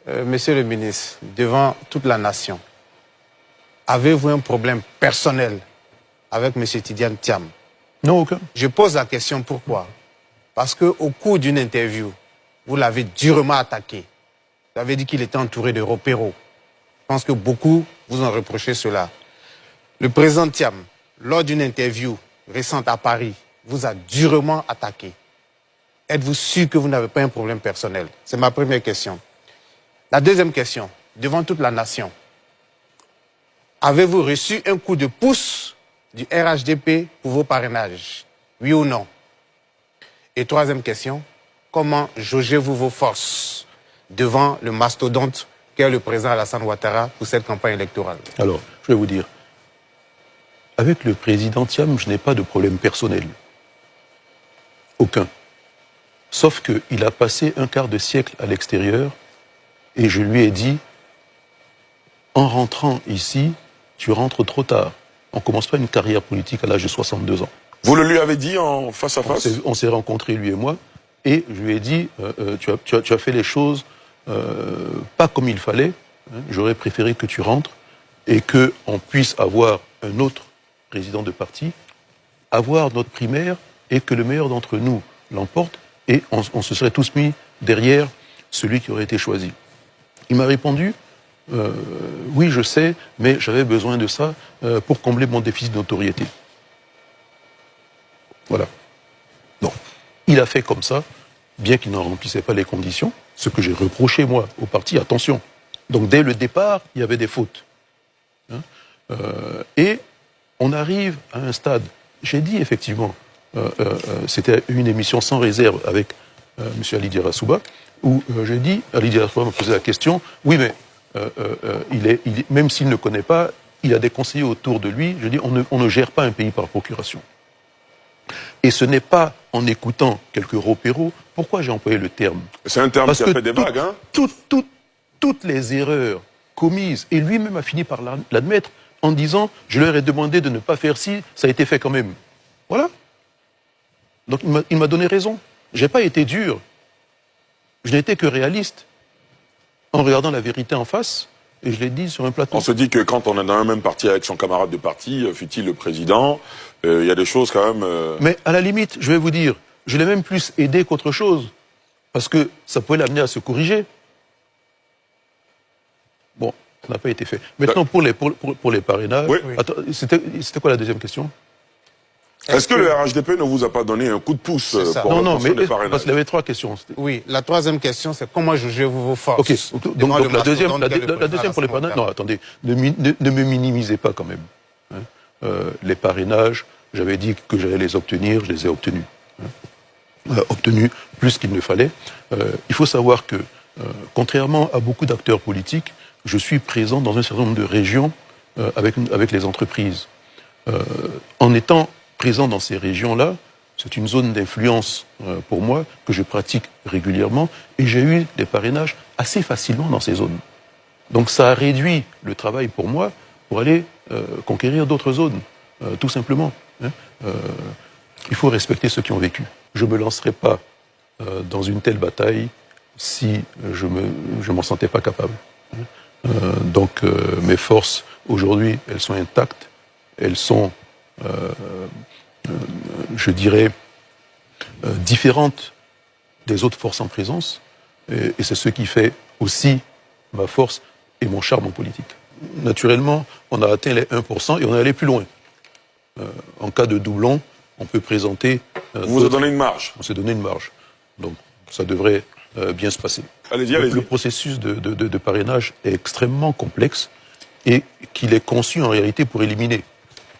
Monsieur le ministre, devant toute la nation, avez-vous un problème personnel avec M. Tidiane Thiam? Non, aucun. Je pose la question pourquoi? Parce qu'au cours d'une interview, vous l'avez durement attaqué. Vous avez dit qu'il était entouré de repéros. Je pense que beaucoup vous ont reproché cela. Le président Thiam, lors d'une interview récente à Paris, vous a durement attaqué. Êtes-vous sûr que vous n'avez pas un problème personnel? C'est ma première question. La deuxième question, devant toute la nation, avez-vous reçu un coup de pouce du RHDP pour vos parrainages? Oui ou non? Et troisième question, comment jaugez-vous vos forces devant le mastodonte qu'est le président Alassane Ouattara pour cette campagne électorale? Alors, je vais vous dire, avec le président Thiam, je n'ai pas de problème personnel. Aucun. Sauf qu'il a passé un quart de siècle à l'extérieur et je lui ai dit, en rentrant ici, tu rentres trop tard. On ne commence pas une carrière politique à l'âge de 62 ans. Vous le lui avez dit en face à face? On s'est rencontrés, lui et moi, et je lui ai dit, tu as fait les choses pas comme il fallait. Hein, j'aurais préféré que tu rentres et qu'on puisse avoir un autre président de parti, avoir notre primaire et que le meilleur d'entre nous l'emporte et on se serait tous mis derrière celui qui aurait été choisi. Il m'a répondu, oui je sais, mais j'avais besoin de ça pour combler mon déficit de notoriété. Voilà. Donc, il a fait comme ça, bien qu'il n'en remplissait pas les conditions, ce que j'ai reproché moi au parti, attention. Donc dès le départ, il y avait des fautes. Hein, et on arrive à un stade, j'ai dit effectivement, c'était une émission sans réserve avec M. Ali Diarra-Souba, où j'ai dit, Ali Diarra-Souba m'a posé la question, oui mais même s'il ne connaît pas, il a des conseillers autour de lui, je dis on ne gère pas un pays par procuration. Et ce n'est pas en écoutant quelques repéros, pourquoi j'ai employé le terme? C'est un terme qui a fait des vagues, hein? Toutes les erreurs commises, et lui-même a fini par l'admettre, en disant, je leur ai demandé de ne pas faire ci, ça a été fait quand même. Voilà. Donc il m'a donné raison. J'ai pas été dur. Je n'ai été que réaliste. En regardant la vérité en face, et je l'ai dit sur un plateau. On se dit que quand on est dans un même parti avec son camarade de parti, fut-il le président, il y a des choses quand même... Mais à la limite, je vais vous dire, je l'ai même plus aidé qu'autre chose. Parce que ça pouvait l'amener à se corriger. Bon, ça n'a pas été fait. Maintenant, pour les parrainages... Oui. Attends, c'était quoi la deuxième question? Est-ce que le RHDP ne vous a pas donné un coup de pouce pour non, mais les parrainages? parce qu'il y avait trois questions. Oui, la troisième question, c'est comment jugez-vous vos forces? Ok, donc la deuxième pour les parrainages... Non, attendez, ne me minimisez pas quand même. Hein. Les parrainages, j'avais dit que j'allais les obtenir, je les ai obtenus. Hein. Obtenus plus qu'il ne fallait. Il faut savoir que, contrairement à beaucoup d'acteurs politiques, je suis présent dans un certain nombre de régions avec les entreprises. En étant présent dans ces régions-là, c'est une zone d'influence pour moi que je pratique régulièrement et j'ai eu des parrainages assez facilement dans ces zones. Donc ça a réduit le travail pour moi pour aller conquérir d'autres zones, tout simplement. Hein. Il faut respecter ceux qui ont vécu. Je ne me lancerai pas dans une telle bataille si je m'en sentais pas capable. Hein. Donc mes forces, aujourd'hui, elles sont intactes, elles sont... je dirais, différentes des autres forces en présence, et c'est ce qui fait aussi ma force et mon charme en politique. Naturellement, on a atteint les 1% et on est allé plus loin. En cas de doublon, on peut présenter... Vous vous donné une marge? On s'est donné une marge. Donc, ça devrait bien se passer. Allez-y, allez-y. Le processus de parrainage est extrêmement complexe et qu'il est conçu en réalité pour éliminer.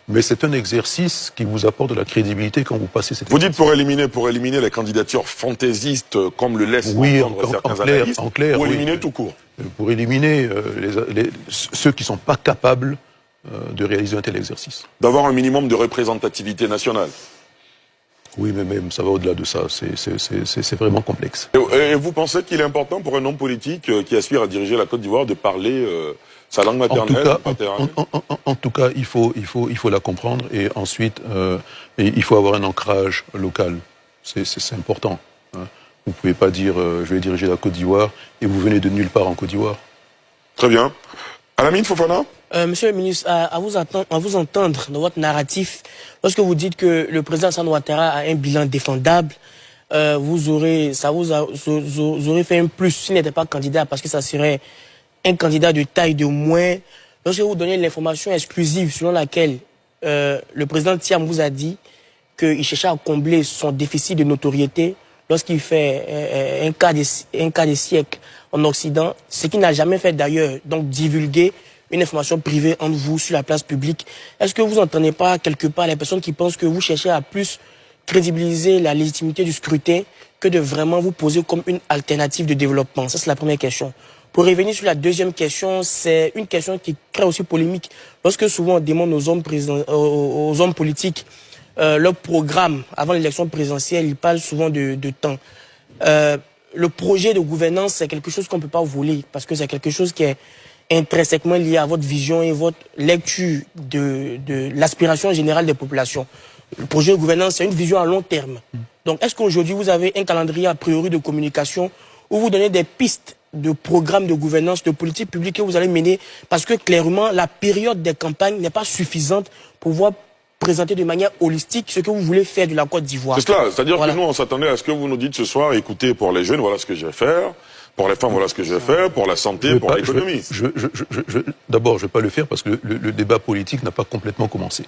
Mais c'est un exercice qui vous apporte de la crédibilité quand vous passez cette... Vous dites pour éliminer les candidatures fantaisistes comme le laissent entendre certains analystes, en clair, pour oui. éliminer tout court. Pour éliminer ceux qui ne sont pas capables de réaliser un tel exercice. D'avoir un minimum de représentativité nationale. Oui, mais même ça va au-delà de ça, c'est vraiment complexe. Et vous pensez qu'il est important pour un homme politique qui aspire à diriger la Côte d'Ivoire de parler sa langue maternelle? En tout cas, il faut la comprendre et ensuite, il faut avoir un ancrage local. C'est important. Hein. Vous ne pouvez pas dire je vais diriger la Côte d'Ivoire et vous venez de nulle part en Côte d'Ivoire. Très bien. Alamine Fofana? Monsieur le ministre, à vous entendre dans votre narratif, lorsque vous dites que le président Alassane Ouattara a un bilan défendable, vous aurez fait un plus s'il n'était pas candidat, parce que ça serait un candidat de taille de moins. Lorsque vous donnez l'information exclusive selon laquelle le président Thiam vous a dit qu'il cherchait à combler son déficit de notoriété lorsqu'il fait un cas de siècle en Occident, ce qu'il n'a jamais fait d'ailleurs, donc divulguer une information privée entre vous sur la place publique. Est-ce que vous n'entendez pas quelque part les personnes qui pensent que vous cherchez à plus crédibiliser la légitimité du scrutin que de vraiment vous poser comme une alternative de développement? Ça, c'est la première question. Pour revenir sur la deuxième question, c'est une question qui crée aussi polémique. Lorsque souvent on demande aux hommes politiques leur programme avant l'élection présidentielle, ils parlent souvent de temps. Le projet de gouvernance, c'est quelque chose qu'on ne peut pas voler, parce que c'est quelque chose qui est intrinsèquement lié à votre vision et votre lecture de l'aspiration générale des populations. Le projet de gouvernance, c'est une vision à long terme. Donc, est-ce qu'aujourd'hui, vous avez un calendrier a priori de communication où vous donnez des pistes de programmes de gouvernance, de politique publique que vous allez mener? Parce que clairement, la période des campagnes n'est pas suffisante pour pouvoir présenter de manière holistique ce que vous voulez faire de la Côte d'Ivoire. C'est cela, c'est-à-dire que nous, on s'attendait à ce que vous nous dites ce soir, écoutez, pour les jeunes, voilà ce que je vais faire. Pour les femmes, voilà ce que je vais faire, pour la santé, pour l'économie. D'abord, je ne vais pas le faire parce que le débat politique n'a pas complètement commencé.